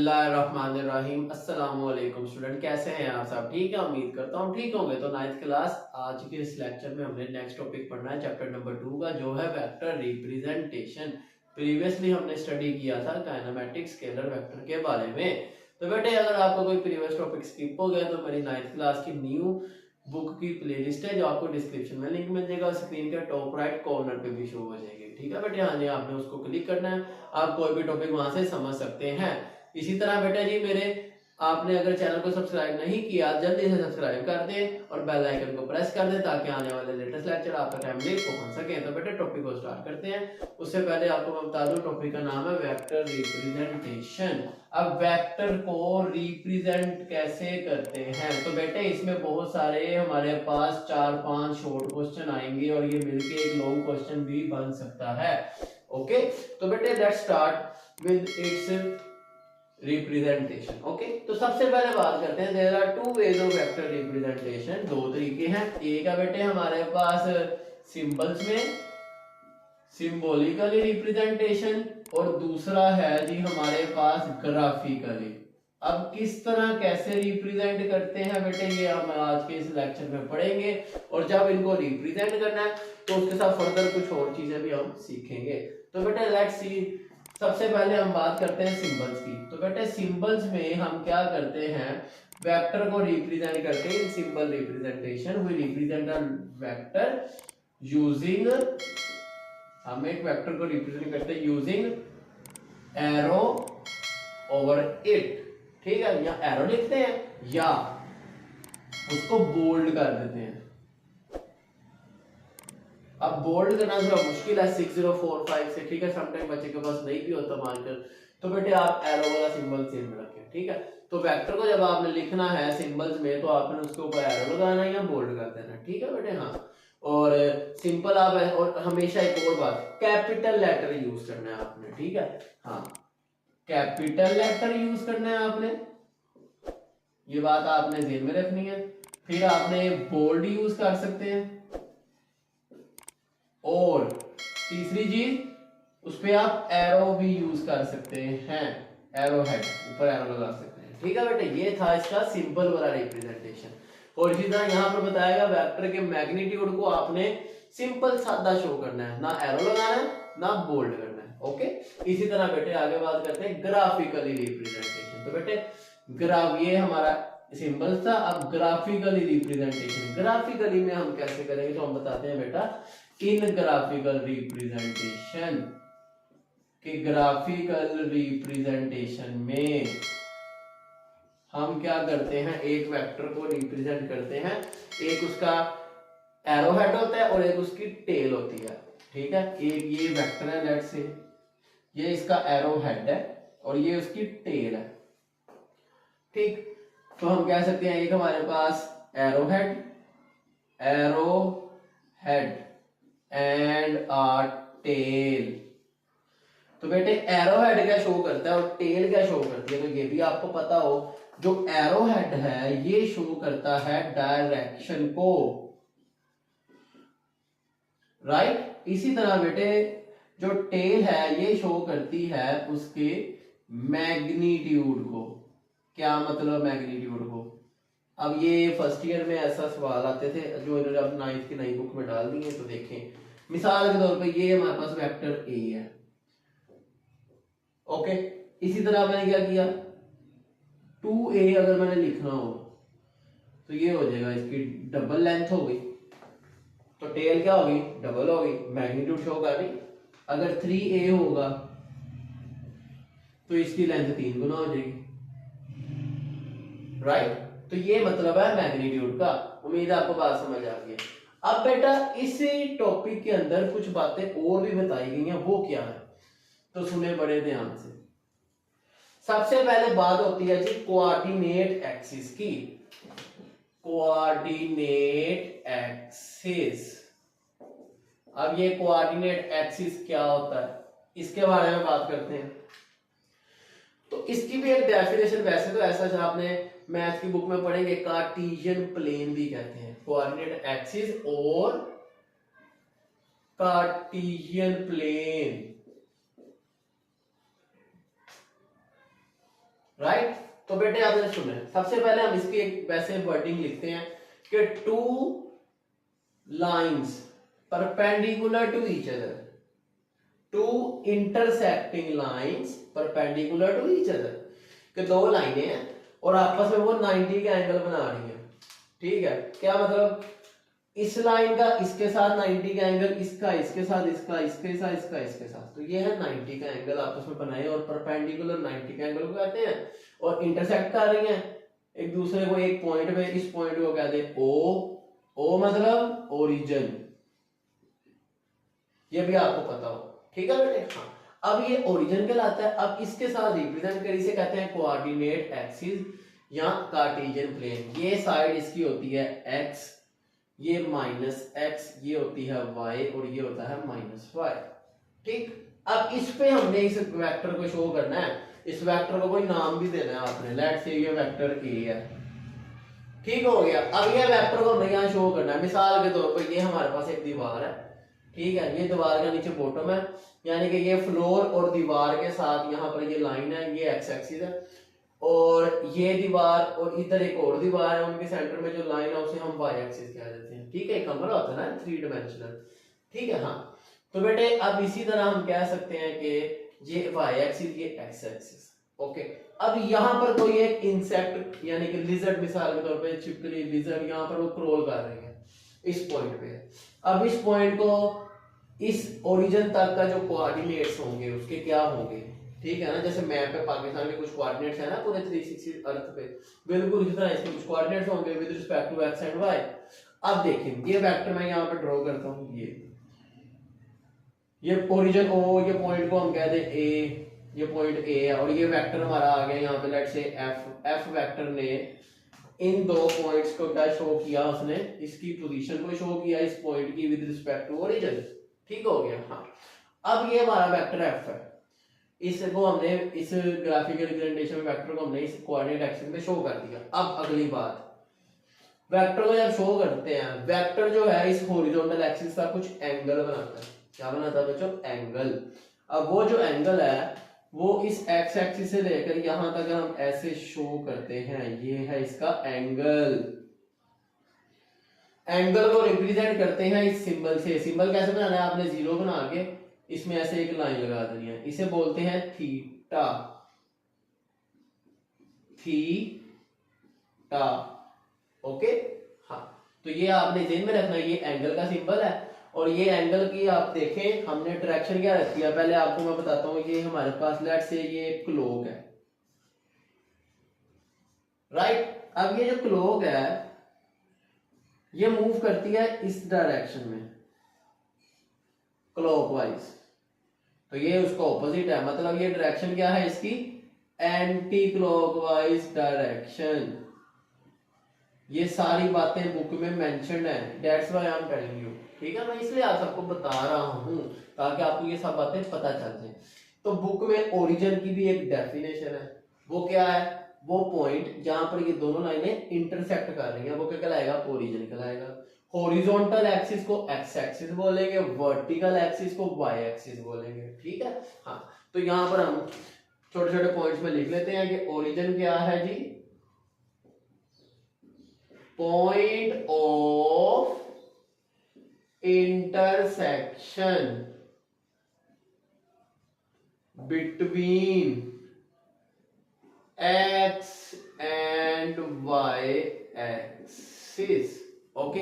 बिस्मिल्लाहिर्रहमानिर्रहीम। अस्सलाम वालेकुम स्टूडेंट, कैसे हैं आप सब? ठीक है, उम्मीद करता हूँ ठीक होंगे। तो नाइन्थ क्लास आज के इस लेक्चर में हमने नेक्स्ट टॉपिक पढ़ना है चैप्टर नंबर 2 का, जो है वेक्टर रिप्रेजेंटेशन। प्रीवियसली हमने स्टडी किया था काइनेमेटिक स्केलर वेक्टर के बारे में। तो बेटे अगर आपका कोई प्रीवियस टॉपिक स्किप हो गया तो मेरी नाइन्थ क्लास की न्यू बुक की प्लेलिस्ट है जो आपको डिस्क्रिप्शन में लिंक मिल जाएगा, स्क्रीन के टॉप राइट कॉर्नर पे भी शो हो जाएगी। ठीक है बेटे, हाँ जी, आपने उसको क्लिक करना है, आप कोई भी टॉपिक वहां से समझ सकते हैं। इसी तरह बेटा जी मेरे आपने अगर चैनल को सब्सक्राइब नहीं किया जल्दी से सब्सक्राइब कर दें और बेल आइकन को प्रेस कर दें ताकि आने वाले लेटेस्ट लेक्चर आप तक टाइमली पहुंच सके। तो बेटा टॉपिक को स्टार्ट करते हैं। उससे पहले आपको मैं बता दूं टॉपिक का नाम है वेक्टर रिप्रेजेंटेशन। अब वेक्टर को रिप्रेजेंट कैसे करते हैं? तो बेटे इसमें बहुत सारे हमारे पास 4-5 शॉर्ट क्वेश्चन आएंगे और ये मिलके एक लॉन्ग क्वेश्चन भी बन सकता है। ओके, तो बेटे let's start with its representation. Okay, तो सबसे पहले बात करते हैं there are two ways of vector representation. दो तरीके हैं। एक है बेटे हमारे पास सिंबल्स में सिंबॉलिकली रिप्रेजेंटेशन और दूसरा है जी हमारे पास ग्राफिकली। अब किस तरह कैसे रिप्रेजेंट करते हैं बेटे ये हम आज के इस लेक्चर में पढ़ेंगे और जब इनको रिप्रेजेंट करना है तो उसके साथ फर्दर कुछ और चीजें भी हम सीखेंगे। तो बेटे लेट्स सी, सबसे पहले हम बात करते हैं सिंबल्स की। तो बेटे सिंबल्स में हम क्या करते हैं, वेक्टर को रिप्रेजेंट करते हैं। Symbol representation we represent a vector using, हम एक वेक्टर को रिप्रेजेंट करते हैं यूजिंग एरो ओवर इट। ठीक है, या एरो लिखते हैं या उसको बोल्ड कर देते हैं। अब बोल्ड करना थोड़ा मुश्किल है 6045 से, ठीक है, समटाइम बच्चे के पास नहीं भी होता मार्कर, तो बेटे आप एरो वाला सिंबल सेम रखें। ठीक है, तो वेक्टर को जब आपने लिखना है सिंबल्स में तो आपने उसके ऊपर एरो लगाना है या बोल्ड कर देना। ठीक है बेटे, हाँ। और सिंपल आप है, और हमेशा एक और बात, कैपिटल लेटर यूज करना है आपने। ठीक है, हाँ, कैपिटल लेटर यूज करना है आपने, ये बात आपने ध्यान में रखनी है। फिर आपने बोल्ड यूज कर सकते हैं और तीसरी चीज उस पे आप एरो भी यूज कर सकते हैं, एरो हेड, ऊपर एरो लगा सकते हैं। ठीक है बेटे, ये था इसका सिंपल वाला रिप्रेजेंटेशन। और इसी तरह यहां पर बताएगा वेक्टर के मैग्नीट्यूड को आपने सिंपल सादा शो करना है, ना एरो लगाना है ना बोल्ड करना है। ओके, इसी तरह बेटे आगे बात करते हैं ग्राफिकली रिप्रेजेंटेशन। तो बेटे ग्राफ ये हमारा सिंबल था। अब ग्राफिकली रिप्रेजेंटेशन, ग्राफिकली में हम कैसे करेंगे तो हम बताते हैं बेटा इन ग्राफिकल रिप्रेजेंटेशन के ग्राफिकल रिप्रेजेंटेशन में हम क्या करते हैं, एक वेक्टर को रिप्रेजेंट करते हैं, एक उसका एरो हेड होता है और एक उसकी टेल होती है। ठीक है, एक ये वेक्टर है, लेट्स से ये इसका एरो हेड है और ये उसकी टेल है। ठीक, तो हम कह सकते हैं एक हमारे पास arrow head and a tail. तो बेटे एरो हेड क्या शो करता है और टेल क्या शो करती है, तो ये भी आपको पता हो। जो एरो हेड है ये शो करता है डायरेक्शन को, राइट। इसी तरह बेटे जो टेल है ये शो करती है उसके मैग्नीट्यूड को। क्या मतलब मैग्नीट्यूड को? अब ये फर्स्ट ईयर में ऐसा सवाल आते थे जो इन्होंने अब 9th की नई बुक में डाल दिए। तो देखें मिसाल के तौर पे ये हमारे पास वेक्टर ए है। ओके, इसी तरह मैंने क्या किया, 2a अगर मैंने लिखना हो तो ये हो जाएगा, इसकी डबल लेंथ हो गई तो टेल क्या होगी, डबल होगी, मैग्नीट्यूड शो कर रही। अगर 3a होगा तो इसकी लेंथ 3 गुना हो जाएगी, राइट। तो ये मतलब है मैग्नीट्यूड का। उम्मीद है आपको बात समझ आ गई है। अब बेटा इसी टॉपिक के अंदर कुछ बातें और भी बताई गई हैं, वो क्या है तो सुने बड़े ध्यान से। सबसे पहले बात होती है जी कोऑर्डिनेट एक्सिस की। कोऑर्डिनेट एक्सिस, अब ये कोऑर्डिनेट एक्सिस क्या होता है इसके बारे में बात करते हैं। तो इसकी भी एक डेफिनेशन, वैसे तो ऐसा आपने मैथ की बुक में पढ़ेंगे, कार्टेशियन प्लेन भी कहते हैं कोऑर्डिनेट एक्सिस और कार्टेशियन प्लेन। राइट। तो बेटे आपने सुना है, सबसे पहले हम इसकी एक वैसे वर्डिंग लिखते हैं कि two lines perpendicular to each other, two intersecting lines perpendicular to each other, कि दो लाइनें हैं और आपस में वो 90 के एंगल बना रही हैं। ठीक है, क्या मतलब, इस लाइन का इसके साथ 90 का एंगल, इसका इसके साथ, इसका इसके साथ, इसका इसके साथ, तो ये है 90 का एंगल आपस में बनाए और परपेंडिकुलर 90 का एंगल को कहते हैं। और इंटरसेक्ट कर रही हैं एक दूसरे को एक पॉइंट पे, इस पॉइंट को कहते हैं ओ। ओ मतलब ओरिजिन, ये भी आपको पता हो। ठीक है बेटे, हाँ। अब ये ओरिजिन कहलाता है। अब इसके साथ रिप्रेजेंट कर, इसे कहते हैं कोऑर्डिनेट एक्सिस या कार्टेशियन प्लेन। ये साइड इसकी होती है एक्स, ये माइनस एक्स, ये होती है वाई और ये होता है माइनस वाई। ठीक, अब इस पे हमने इस वेक्टर को शो करना है, इस वेक्टर को कोई नाम भी देना है आपने, लेट्स से ये वेक्टर ए है। ठीक हो गया। अब ये वेक्टर को हमने यहाँ शो करना है, मिसाल के तौर पर ये हमारे पास एक दीवार है। ठीक है, ये दीवार का नीचे बॉटम है, यानी कि ये फ्लोर और दीवार के साथ यहाँ पर ये लाइन है, ये एक्स एक्सिस है, और ये दीवार और इधर एक और दीवार है, उनके सेंटर में जो लाइन है उसे हम वाई एक्सिस कह देते हैं। ठीक है, कमरा होता है ना 3 डायमेंशनल। ठीक है, हाँ। तो बेटे अब इसी तरह हम कह सकते हैं कि ये वाई एक्सिस, ये एक्स एक्सिस। ओके, अब यहाँ पर कोई एक इंसेक्ट यानी कि लिजर्ड, मिसाल के तौर पे छिपकली, लिजर्ड, यहाँ पर वो क्रोल कर रही है इस पॉइंट पे। अब इस पॉइंट को इस ओरिजिन तक का जो कोऑर्डिनेट्स होंगे उसके क्या होंगे, ठीक है ना, जैसे मैप पे पाकिस्तान के कुछ कोऑर्डिनेट्स है ना पूरे 360 अर्थ पे, बिल्कुल इसी तरह इसके कुछ कोऑर्डिनेट्स होंगे with respect to x and y. अब देखिए ये वेक्टर मैं यहाँ पे ड्रॉ करता हूँ, ये ओरिजिन ओ, ये पॉइंट को हम कहते हैं ए, ये पॉइंट ए है, और ये वेक्टर हमारा आ गया यहाँ पे, let's say F. F vector ने इन दो पॉइंट्स को क्या शो किया, उसने इसकी पोजीशन को शो किया इस पॉइंट की विद रिस्पेक्ट टू ओरिजिन। ठीक हो गया, हाँ। अब ये हमारा वेक्टर एफ है, इसको हमने इस ग्राफिकल रिप्रेजेंटेशन में वेक्टर को हमने इस कोऑर्डिनेट एक्सिस में शो कर दिया। अब अगली बात, वेक्टर को जब शो करते हैं, वेक्टर जो है इस हॉरिजॉन्टल एक्सिस का कुछ एंगल बनाता है। क्या बनाता है बच्चों? एंगल। अब वो जो एंगल है वो इस एक्स एक्सिस से लेकर यहां तक हम ऐसे शो करते हैं, ये है इसका एंगल। एंगल को रिप्रेजेंट करते हैं इस सिंबल से। सिंबल कैसे बनाना है? आपने जीरो बना के इसमें ऐसे एक लाइन लगा देनी है, इसे बोलते हैं थीटा। थीटा, ओके, हाँ। तो ये आपने ध्यान में रखना, ये एंगल का सिंबल है। और ये एंगल की आप देखें हमने डायरेक्शन क्या रखी है, पहले आपको मैं बताता हूं। ये हमारे पास लेट्स से ये क्लॉक है, राइट। अब ये जो क्लॉक है ये मूव करती है इस डायरेक्शन में क्लॉकवाइज, तो ये उसका ऑपोजिट है, मतलब ये डायरेक्शन क्या है इसकी? Anti clockwise direction. ये सारी बातें बुक में मेंशन्ड है, that's why I am telling you. ठीक है, मैं इसलिए आप सबको बता रहा हूं ताकि आपको ये सब बातें पता चल जाए। तो बुक में ओरिजिन की भी एक डेफिनेशन है, वो क्या है? वो पॉइंट जहां पर ये दोनों लाइनें इंटरसेक्ट कर रही हैं वो क्या कहलाएगा? ओरिजिन कहलाएगा। हॉरिजॉन्टल एक्सिस को एक्स एक्सिस बोलेंगे, वर्टिकल एक्सिस को वाई एक्सिस बोलेंगे। ठीक है, हाँ। तो यहां पर हम छोटे छोटे पॉइंट्स में लिख लेते हैं कि ओरिजिन क्या है जी? Point of intersection between x and y axis. Okay,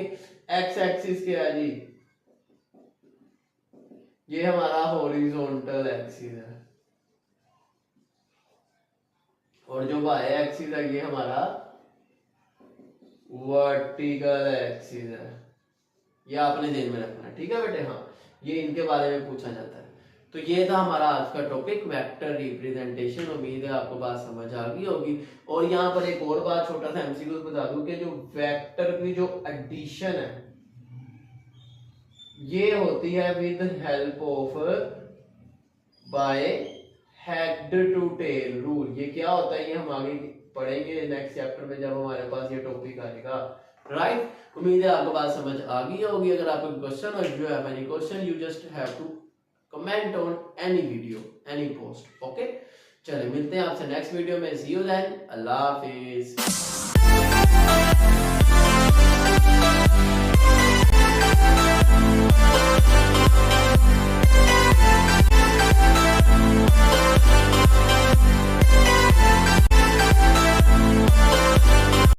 x axis क्या है जी? ये हमारा हॉरिजॉन्टल एक्सिस है, और जो y एक्सिस है ये हमारा वर्टिकल एक्सिस है। ये आपने ध्यान में रखना है, ठीक है बेटे, हाँ। ये इनके बारे में पूछा जाता है। तो ये था हमारा आज का टॉपिक, वेक्टर रिप्रेजेंटेशन। उम्मीद है आपको बात समझ आ गई होगी। और यहाँ पर एक और बात, छोटा सा एमसीक्यू बता दूं कि जो वेक्टर की जो एडिशन है ये होती है with help of by head to tail rule. ये क्या होता है ये हम आगे पढ़ेंगे नेक्स्ट चैप्टर में जब हमारे पास ये टॉपिक आएगा, राइट। उम्मीद है आपको बात समझ आ गई होगी। अगर आपको क्वेश्चन और you have any question, you just have to comment on any video, any post, okay। चले मिलते हैं आपसे नेक्स्ट वीडियो में। सी यू देन, अल्लाह हाफिज।